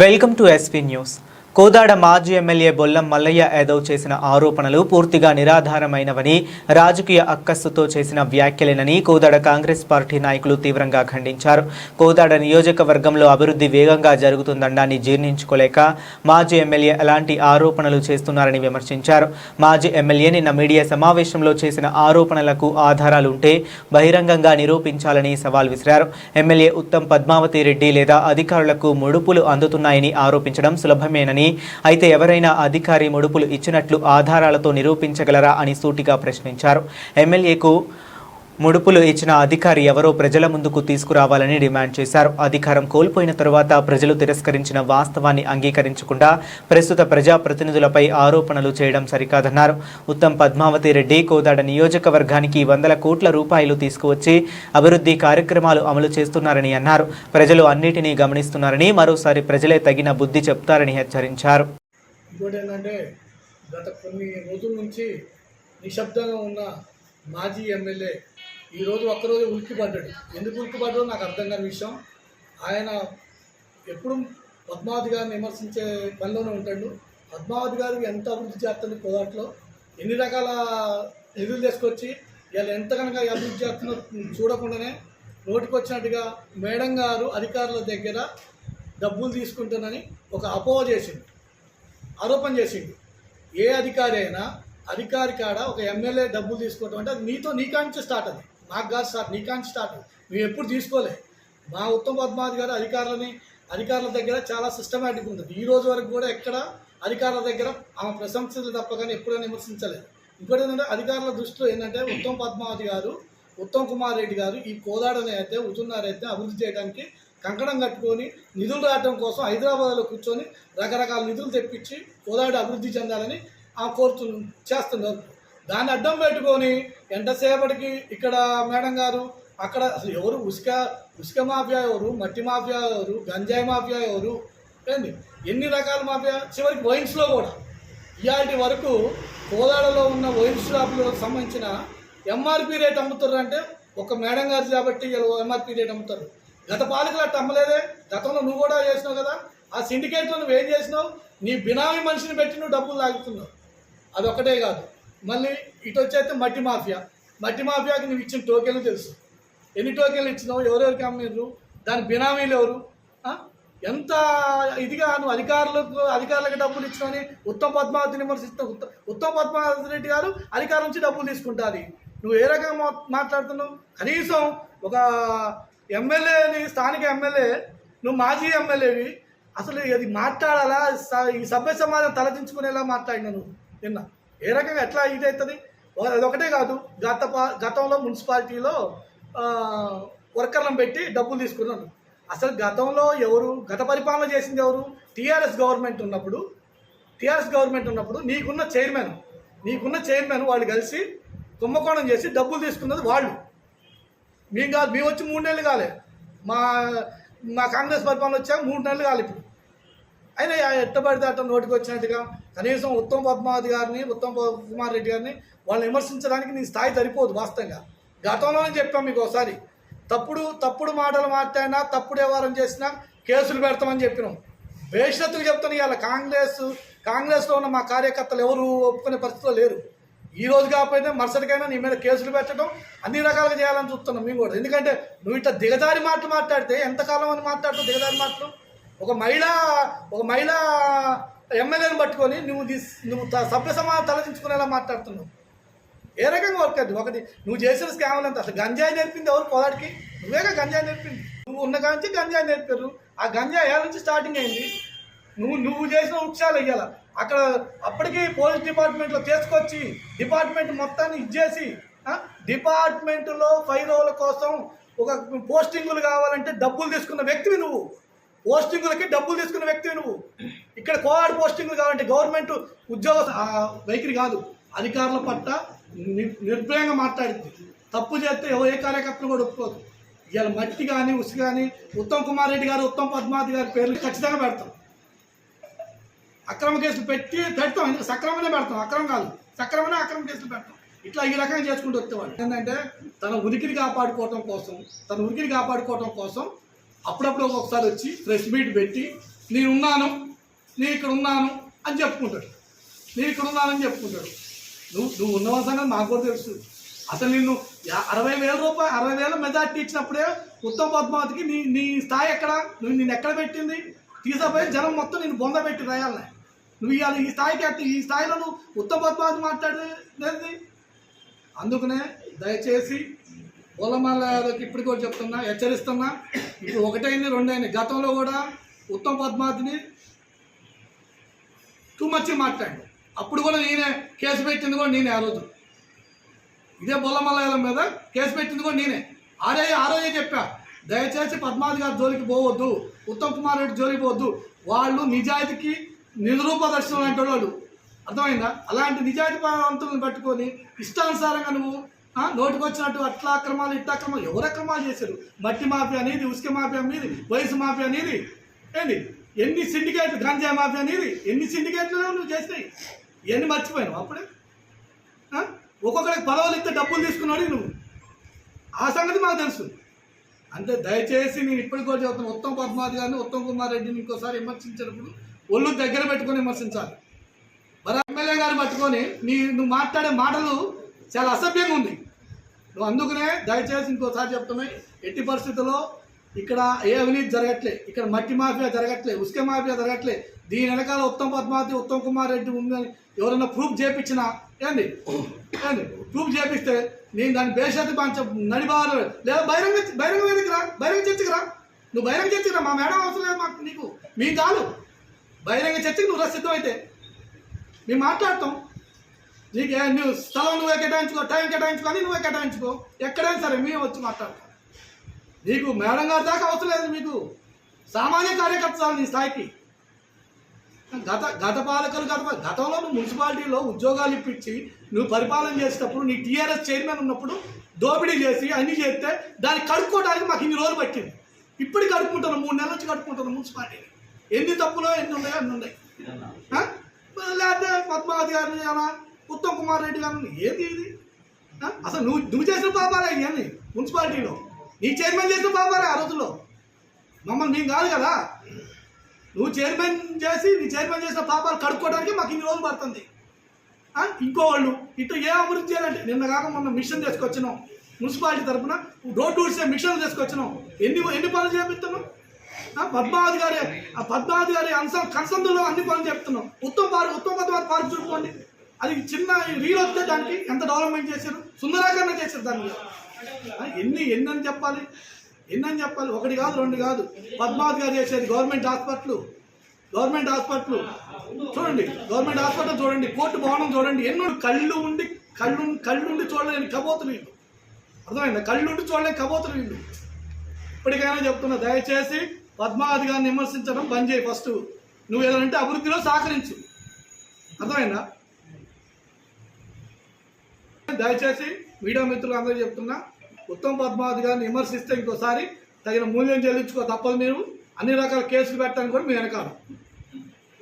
Welcome to SP news. Kodad మాజీ MLA Bollam Mallayya Yadav చేసిన ఆరోపణలు పూర్తిగా నిరాధారమైనవని, రాజకీయ అక్కస్సుతో చేసిన వ్యాఖ్యలేనని కోదాడ కాంగ్రెస్ పార్టీ నాయకులు తీవ్రంగా ఖండించారు. కోదాడ నియోజకవర్గంలో అభివృద్ధి వేగంగా జరుగుతుందనడాన్ని జీర్ణించుకోలేక మాజీ ఎమ్మెల్యే ఎలాంటి ఆరోపణలు చేస్తున్నారని విమర్శించారు. మాజీ ఎమ్మెల్యే నిన్న మీడియా సమావేశంలో చేసిన ఆరోపణలకు ఆధారాలుంటే బహిరంగంగా నిరూపించాలని సవాల్ విసిరారు. ఎమ్మెల్యే ఉత్తమ్ పద్మావతి రెడ్డి లేదా అధికారులకు ముడుపులు అందుతున్నాయని ఆరోపించడం సులభమేనని, అయితే ఎవరైనా అధికారి ముడుపులు ఇచ్చినట్లు ఆధారాలతో నిరూపించగలరా అని సూటిగా ప్రశ్నించారు. ఎమ్మెల్యేకు ముడుపులు ఇచ్చిన అధికారి ఎవరో ప్రజల ముందుకు తీసుకురావాలని డిమాండ్ చేశారు. అధికారం కోల్పోయిన తరువాత ప్రజలు తిరస్కరించిన వాస్తవాన్ని అంగీకరించకుండా ప్రస్తుత ప్రజాప్రతినిధులపై ఆరోపణలు చేయడం సరికాదన్నారు. ఉత్తమ్ పద్మావతి రెడ్డి కోదాడ నియోజకవర్గానికి 100 కోట్ల రూపాయలు తీసుకువచ్చి అభివృద్ధి కార్యక్రమాలు అమలు చేస్తున్నారని అన్నారు. ప్రజలు అన్నిటినీ గమనిస్తున్నారని, మరోసారి ప్రజలే తగిన బుద్ధి చెప్తారని హెచ్చరించారు. గత కొన్ని రోజుల నుంచి నిశ్శబ్దంగా ఉన్న మాజీ ఎమ్మెల్యే ఈరోజు ఒక్కరోజు ఉలిక్కిపడ్డాడు. ఎందుకు ఉలిక్కిపడ్డాడో నాకు అర్థం కాని విషయం. ఆయన ఎప్పుడు పద్మావతి గారిని విమర్శించే పనిలోనే ఉంటాడు. పద్మావతి గారు ఎంత అభివృద్ధి చేస్తుంది, కోదాట్లో ఎన్ని రకాల నిధులు తీసుకొచ్చి వీళ్ళు ఎంత కనుక అభివృద్ధి చేస్తుందో చూడకుండానే నోటికొచ్చినట్టుగా మేడం గారు అధికారుల దగ్గర డబ్బులు తీసుకుంటానని ఒక ఆరోపణ చేసిండు. ఏ అధికారి అయినా అధికారి కాడ ఒక ఎమ్మెల్యే డబ్బులు తీసుకోవటం అంటే అది నీకాంచి స్టార్ట్, అది నాకు కాదు స్టార్ట్, నీకాంచి స్టార్ట్. మేము ఎప్పుడు తీసుకోలే. మా ఉత్తమ్ పద్మావతి గారు అధికారుల దగ్గర చాలా సిస్టమేటిక్ ఉంటుంది. ఈ రోజు వరకు కూడా ఎక్కడ అధికారుల దగ్గర ఆమె ప్రశంసలు తప్ప కానీ ఎప్పుడైనా విమర్శించలేదు. ఇంకోటి ఏంటంటే అధికారుల దృష్టిలో ఏంటంటే ఉత్తమ్ పద్మావతి గారు, ఉత్తమ్ కుమార్ రెడ్డి గారు ఈ కోదాడని అయితే ఉతున్నారైతే అభివృద్ధి చేయడానికి కంకణం కట్టుకొని నిధులు రావడం కోసం హైదరాబాద్లో కూర్చొని రకరకాల నిధులు తెప్పించి కోదాడ అభివృద్ధి చెందాలని చేస్తున్నారు. దాన్ని అడ్డం పెట్టుకొని ఎంతసేపటికి ఇక్కడ మేడం గారు అక్కడ అసలు ఎవరు ఉసుక మాఫియా ఎవరు, మట్టి మాఫియా ఎవరు, గంజాయి మాఫియా ఎవరు, ఏంది ఎన్ని రకాల మాఫియా, చివరికి వైన్స్లో కూడా ఇలాంటి వరకు కోదాడలో ఉన్న వైన్ షాపులకు సంబంధించిన ఎంఆర్పి రేట్ అమ్ముతారు. అంటే ఒక మేడం గారు కాబట్టి ఎంఆర్పి రేట్ అమ్ముతారు. గత పాలకులు అట్లా అమ్మలేదే. గతంలో నువ్వు కూడా చేసినావు కదా. ఆ సిండికేట్లో నువ్వు ఏం చేసినావు? నీ బినామీ మనిషిని పెట్టి నువ్వు డబ్బులు లాగుతున్నావు. అదొక్కటే కాదు, మళ్ళీ ఇటు వచ్చేస్తే మట్టి మాఫియాకి నువ్వు ఇచ్చిన టోకెన్లు తెలుసు. ఎన్ని టోకెన్లు ఇచ్చినావు, ఎవరెవరికి అమ్మిర్రు, దాని బినామీలు ఎవరు, ఎంత ఇదిగా నువ్వు అధికారులకు డబ్బులు ఇచ్చినావని ఉత్తమ్ పద్మావతిని విమర్శిస్తావు. ఉత్తమ్ పద్మావతి రెడ్డి గారు అధికారం నుంచి డబ్బులు తీసుకుంటారు. నువ్వు ఏ రకంగా మాట్లాడుతున్నావు? కనీసం ఒక ఎమ్మెల్యేని, స్థానిక ఎమ్మెల్యే, నువ్వు మాజీ ఎమ్మెల్యేవి, అసలు అది మాట్లాడాలా? ఈ సభ్య సమాజం తలదించుకునేలా మాట్లాడినా నువ్వు నిన్న ఏ రకంగా ఎట్లా ఇది అవుతుంది? అదొకటే కాదు, గతంలో మున్సిపాలిటీలో వర్కర్లను పెట్టి డబ్బులు తీసుకున్నాను. అసలు గతంలో గత పరిపాలన చేసింది ఎవరు? టీఆర్ఎస్ గవర్నమెంట్ ఉన్నప్పుడు నీకున్న చైర్మన్ వాళ్ళు కలిసి కుంభకోణం చేసి డబ్బులు తీసుకున్నది వాళ్ళు. మేము వచ్చి 3 నెలలు కాలే, మా కాంగ్రెస్ పరిపాలన వచ్చాక 3 నెలలు కాలే. ఇప్పుడు అయినా ఎట్టబడితే అట్ట నోటికి వచ్చినట్టుగా కనీసం ఉత్తమ్ పద్మావతి గారిని, ఉత్తమ్ కుమార్ రెడ్డి గారిని వాళ్ళని విమర్శించడానికి నీ స్థాయి సరిపోదు. వాస్తవంగా గతంలోనే చెప్పాం మీకు ఒకసారి, తప్పుడు మాటలు మాట్లాడినా, తప్పుడు వ్యవహారం చేసినా కేసులు పెడతామని చెప్పినాం. భవిష్యత్తులు చెప్తాను. ఇవాళ కాంగ్రెస్లో ఉన్న మా కార్యకర్తలు ఎవరు ఒప్పుకునే పరిస్థితిలో లేరు. ఈ రోజు కాకపోతే మరుసటికైనా నీ మీద కేసులు పెట్టడం, అన్ని రకాలుగా చేయాలని చూస్తున్నాం మేము కూడా. ఎందుకంటే నువ్వు ఇట్లా దిగజారి మాటలు మాట్లాడితే ఎంతకాలం అని మాట్లాడుతావు? దిగజారి మాటలు ఒక మహిళా ఎమ్మెల్యేని పట్టుకొని నువ్వు సభ్య సమాజం తలదించుకునేలా మాట్లాడుతున్నావు. ఏ రకంగా వర్క్ అది? ఒకటి నువ్వు చేసిన స్కామ్లు అంతా, అసలు గంజాయి నేర్పింది ఎవరు కోదాడికి? నువ్వేగా గంజాయి నేర్పింది. నువ్వు ఉన్న కాంచి గంజాయి నేర్పారు. ఆ గంజాయి ఏళ్ళ నుంచి స్టార్టింగ్ అయింది. నువ్వు చేసిన వృక్షాలు వెయ్యాల అక్కడ. అప్పటికీ పోలీస్ డిపార్ట్మెంట్లో తీసుకొచ్చి డిపార్ట్మెంట్ మొత్తాన్ని ఇచ్చేసి, డిపార్ట్మెంట్లో ఫైరోల కోసం ఒక పోస్టింగులు కావాలంటే డబ్బులు తీసుకున్న వ్యక్తివి నువ్వు. పోస్టింగులకి డబ్బులు తీసుకున్న వ్యక్తివి నువ్వు. ఇక్కడ కోఆర్డ్ పోస్టింగులు కావాలంటే గవర్నమెంట్ ఉద్యోగ వైఖరి కాదు, అధికారుల పట్ల నిర్భయంగా మాట్లాడింది. తప్పు చేస్తే ఏ కార్యకర్తలు కూడా ఒప్పుకోదు. ఇవాళ మట్టి కానీ ఉసుక కానీ ఉత్తమ్ కుమార్ రెడ్డి గారు, ఉత్తమ్ పద్మావతి గారి పేర్లు ఖచ్చితంగా పెడతాం. అక్రమ కేసులు పెడతాం. ఎందుకు సక్రమనే పెడతాం, అక్రమం కాదు. అక్రమ కేసులు పెడతాం. ఇట్లా ఈ రకంగా చేసుకుంటూ వచ్చేవాళ్ళు ఏంటంటే తన ఉనికిని కాపాడుకోవటం కోసం అప్పుడప్పుడు ఒకసారి వచ్చి ప్రెస్ మీట్ పెట్టి నేనున్నాను, నేను ఇక్కడ ఉన్నాను అని చెప్పుకుంటాడు. నేను ఇక్కడ ఉన్నానని చెప్పుకుంటాడు. నువ్వు ఉన్నవ సంగతి మాకు కూడా తెలుసు. అసలు నిన్ను 60,000 మెజార్టీ ఇచ్చినప్పుడే ఉత్తమ్ పద్మావతికి నీ స్థాయి ఎక్కడ? నిన్ను ఎక్కడ పెట్టింది? తీసుకుపోయి జనం మొత్తం నేను బొంద పెట్టి రాయాలనే. నువ్వు ఇవాళ ఈ స్థాయిలో నువ్వు ఉత్తమ్ పద్మావతి మాట్లాడేది. అందుకనే దయచేసి బోలమల్లకి ఇప్పటికి కూడా చెప్తున్నా, హెచ్చరిస్తున్నా. ఇప్పుడు 1 అయింది 2 అయింది. గతంలో కూడా ఉత్తమ్ పద్మావతిని టూ మచ్ మాట్లాడు. అప్పుడు కూడా నేనే కేసు పెట్టింది కూడా నేనే. ఆ రోజు ఇదే బోలమల్ల మీద కేసు పెట్టింది కూడా నేనే. ఆ రోజే చెప్పా, దయచేసి పద్మావతి గారి జోలికి పోవద్దు, ఉత్తమ్ కుమార్ రెడ్డి జోలికి పోవద్దు. వాళ్ళు నిజాయితీకి నిరూపదర్శనం లాంటి వాళ్ళు. అర్థమైందా? అలాంటి నిజాయితీ వంతులను పట్టుకొని ఇష్టానుసారంగా నువ్వు నోటికి వచ్చినట్టు అట్లా అక్రమాలు ఇట్లా అక్రమాలు. ఎవరు అక్రమాలు చేశారు? మట్టి మాఫియా అనేది, ఉసుక మాఫియా అనేది, వయసు మాఫియా అనేది ఏంటి, ఎన్ని సిండికేట్లు, గంజా మాఫియా అనేది ఎన్ని సిండికేట్లు నువ్వు చేసినాయి. ఇవన్నీ మర్చిపోయాను అప్పుడే. ఒక్కొక్కరికి పదవులు ఇస్తే డబ్బులు తీసుకున్నాడు నువ్వు. ఆ సంగతి మాకు తెలుసు. అంటే దయచేసి నేను ఇప్పటికి కూడా చెబుతాను, ఉత్తమ్ పద్మావతి గారిని, ఉత్తమ్ కుమార్ రెడ్డిని ఇంకోసారి విమర్శించినప్పుడు ఒళ్ళు దగ్గర పెట్టుకొని విమర్శించాలి. మరి ఎమ్మెల్యే గారు పట్టుకొని నువ్వు మాట్లాడే మాటలు చాలా అసభ్యంగా ఉంది. నువ్వు అందుకనే దయచేసి ఇంకోసారి చెప్తున్నాయి, ఎట్టి పరిస్థితుల్లో ఇక్కడ ఏ అవినీతి జరగట్లే, ఇక్కడ మట్టి మాఫియా జరగట్లే, ఉసుక మాఫియా జరగట్లే. దీని వెనకాల ఉత్తమ్ పద్మావతి, ఉత్తమ్ కుమార్ రెడ్డి ఉందని ఎవరైనా ప్రూఫ్ చేయించినా ఏంది ప్రూఫ్ చేపిస్తే నేను దాన్ని బేషరతు నడిబారు లేదా బహిరంగ వేదిక రా, బహిరంగ చర్చకు రా. నువ్వు బహిరంగ చర్చకు రా, మా మేడం అవసరం లేదు మాకు, నీకు మీ కాదు. బహిరంగ చర్చకు నువ్వు సిద్ధమైతే మేము మాట్లాడతాం. నీకు నువ్వు స్థలం నువ్వే కేటాయించుకో, టైం కేటాయించుకో అని నువ్వే కేటాయించుకో. ఎక్కడైనా సరే మేము వచ్చి మాట్లాడతాం. నీకు మేడం గారి దాకా అవసరం లేదు. మీకు సామాన్య కార్యకర్త చాలు నీ స్థాయికి. గత పాలకులు గతంలో నువ్వు మున్సిపాలిటీలో ఉద్యోగాలు ఇప్పించి నువ్వు పరిపాలన చేసేటప్పుడు నీ టీఆర్ఎస్ చైర్మన్ ఉన్నప్పుడు దోపిడీ చేసి అన్నీ చేస్తే దాన్ని కడుక్కోవడానికి మాకు ఇన్ని రోజులు పట్టింది. ఇప్పటికి కడుక్కుంటున్నాం, 3 నెలల నుంచి కడుక్కుంటున్నాం మున్సిపాలిటీని. ఎన్ని తప్పులో ఎన్ని ఉన్నాయో అన్ని ఉన్నాయి. లేకపోతే పద్మావతి గారిని అలా, ఉత్తమ్ కుమార్ రెడ్డి గారిని ఏంది ఇది? అసలు నువ్వు చేసిన పాపాలే ఇవన్నీ మున్సిపాలిటీలో. నీ చైర్మన్ చేసిన పాపాలే ఆ రోజుల్లో. మమ్మల్ని మేము కాదు కదా. నువ్వు చైర్మన్ చేసి నీ చైర్మన్ చేసిన పాపాలు కడుక్కోవడానికి మాకు ఇన్ని రోజులు పడుతుంది. ఇంకోవాళ్ళు ఇటు ఏ అభివృద్ధి చేయాలంటే నిన్న కాక మొన్న మిషన్ తీసుకొచ్చినాం మున్సిపాలిటీ తరఫున, రోడ్డు ఊడ్చే మిషన్ తీసుకొచ్చినాం. ఎన్ని పనులు చేపిస్తున్నాం? పద్మావతి గారి కన్సందులో అన్ని పనులు చెప్తున్నాం. ఉత్తమ్ పద్మావతి పార్క్ చూసుకోండి, అది చిన్న రీల్ వస్తే దానికి ఎంత డెవలప్మెంట్ చేశారు, సుందరీకరణ చేశారు. దాన్ని ఎన్ని అని చెప్పాలి, ఒకటి కాదు 2 కాదు. పద్మావతి గారు చేసేది గవర్నమెంట్ హాస్పిటల్ చూడండి, గవర్నమెంట్ హాస్పిటల్ చూడండి, కోర్టు భవనం చూడండి. ఎన్నో కళ్ళు ఉండి చూడలేని కబోతులు వీళ్ళు. అర్థమైందా? కళ్ళు ఉండి చూడలేని కబోతులు వీళ్ళు. ఇప్పటికైనా చెప్తున్నా, దయచేసి పద్మావతి గారిని విమర్శించడం బంద్ చేయి. ఫస్ట్ నువ్వు ఏదంటే అభివృద్ధిలో సహకరించు. అర్థమైందా? దయచేసి మీడియా మిత్రులు అందరూ చెప్తున్నా, ఉత్తమ్ పద్మావతి గారిని విమర్శిస్తే ఇంకోసారి తగిన మూల్యం చెల్లించుకో తప్పదు. మీరు అన్ని రకాల కేసులు పెట్టడానికి కూడా మీ వెనకాల.